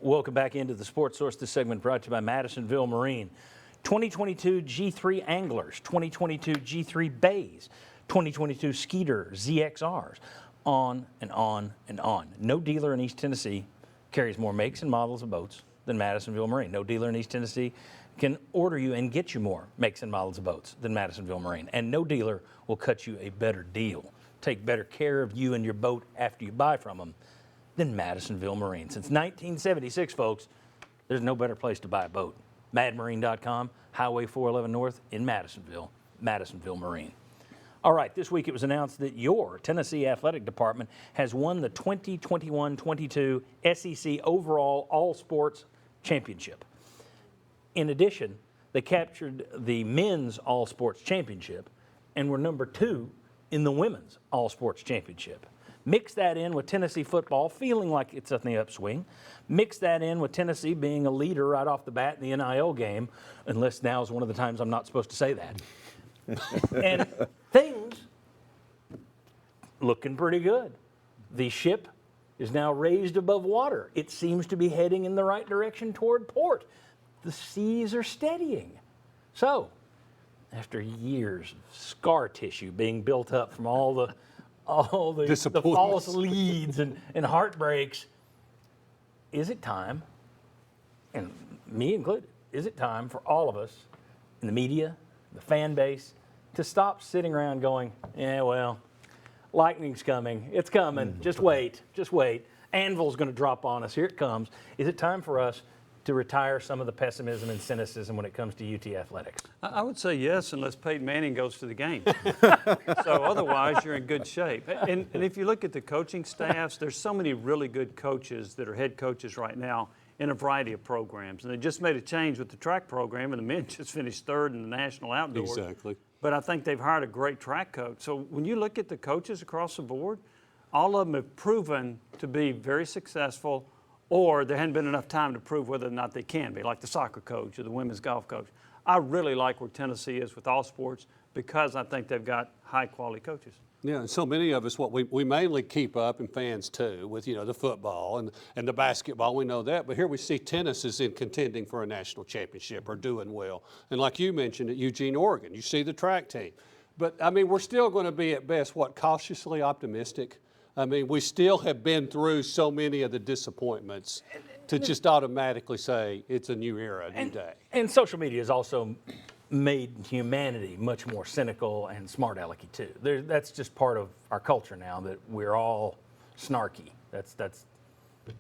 Welcome back into the Sports Source. This segment brought to you by Madisonville Marine. 2022 G3 Anglers, 2022 G3 Bays, 2022 Skeeter ZXRs, on and on and on. No dealer in East Tennessee carries more makes and models of boats than Madisonville Marine. No dealer in East Tennessee can order you and get you more makes and models of boats than Madisonville Marine. And no dealer will cut you a better deal, take better care of you and your boat after you buy from them than Madisonville Marine. Since 1976, folks, there's no better place to buy a boat. madmarine.com, Highway 411 North in Madisonville, Madisonville Marine. All right, this week it was announced that your Tennessee Athletic Department has won the 2021-22 SEC Overall All Sports Championship. In addition, they captured the Men's All Sports Championship and were number 2 in the Women's All Sports Championship. Mix that in with Tennessee football feeling like it's on the upswing. Mix that in with Tennessee being a leader right off the bat in the NIL game, unless now is one of the times I'm not supposed to say that. And things looking pretty good. The ship is now raised above water. It seems to be heading in the right direction toward port. The seas are steadying. So, after years of scar tissue being built up from all the false leads and heartbreaks, is it time, and me included, is it time for all of us in the media, the fan base, to stop sitting around going, yeah, well, lightning's coming, it's coming, just wait, Anvil's going to drop on us, here it comes. Is it time for us to retire some of the pessimism and cynicism when it comes to UT athletics? I would say yes, unless Peyton Manning goes to the game. So otherwise, you're in good shape. And if you look at the coaching staffs, there's so many really good coaches that are head coaches right now in a variety of programs. And they just made a change with the track program, and the men just finished 3rd in the national outdoors. Exactly. But I think they've hired a great track coach. So when you look at the coaches across the board, all of them have proven to be very successful, or there hadn't been enough time to prove whether or not they can be, like the soccer coach or the women's golf coach. I really like where Tennessee is with all sports because I think they've got high-quality coaches. Yeah, and so many of us, what we mainly keep up, and fans too, with, you know, the football and the basketball, we know that. But here we see tennis is in contending for a national championship or doing well. And like you mentioned at Eugene, Oregon, you see the track team. But, I mean, we're still going to be at best, cautiously optimistic? I mean, we still have been through so many of the disappointments to just automatically say it's a new era, a new day. And social media has also made humanity much more cynical and smart alecky too. That's just part of our culture now, that we're all snarky. That's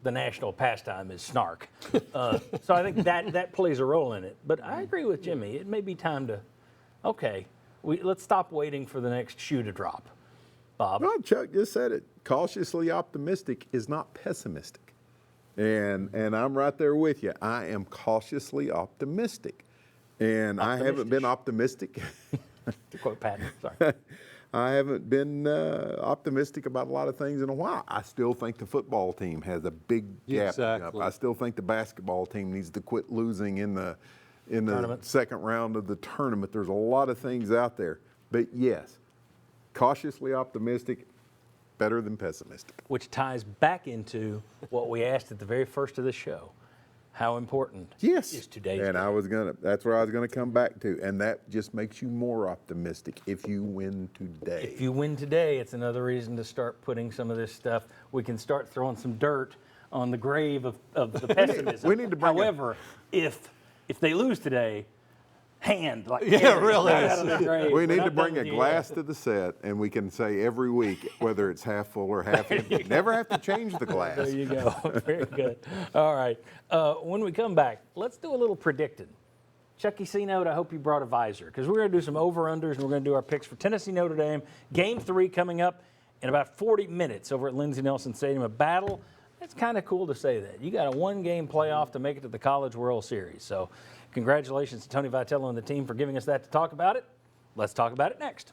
the national pastime is snark. So I think that plays a role in it. But I agree with Jimmy. It may be time to, let's stop waiting for the next shoe to drop. Bob? Well, Chuck just said it. Cautiously optimistic is not pessimistic. And I'm right there with you. I am cautiously optimistic. And I haven't been optimistic. To quote Patton, sorry. I haven't been optimistic about a lot of things in a while. I still think the football team has a big gap. Exactly. I still think the basketball team needs to quit losing in the Tournament. second round of the tournament. There's a lot of things out there. But yes, cautiously optimistic, better than pessimistic. Which ties back into what we asked at the very first of the show. How important is today's and game? that's where I was gonna come back to, and that just makes you more optimistic if you win today. If you win today, it's another reason to start putting some of this stuff. We can start throwing some dirt on the grave of the pessimism. We need to bring However, if they lose today, really really out of the grave. We need We're to not bring done a with you glass yet. to the set, and we can say every week whether it's half full or half empty. Never have to change the glass. There you go. Very good. All right. When we come back, let's do a little predicting. Chucky C. Note, I hope you brought a visor, because we're going to do some over-unders, and we're going to do our picks for Tennessee Notre Dame. Game 3 coming up in about 40 minutes over at Lindsey Nelson Stadium. A battle. It's kind of cool to say that. You got a one-game playoff to make it to the College World Series. So congratulations to Tony Vitello and the team for giving us that to talk about it. Let's talk about it next.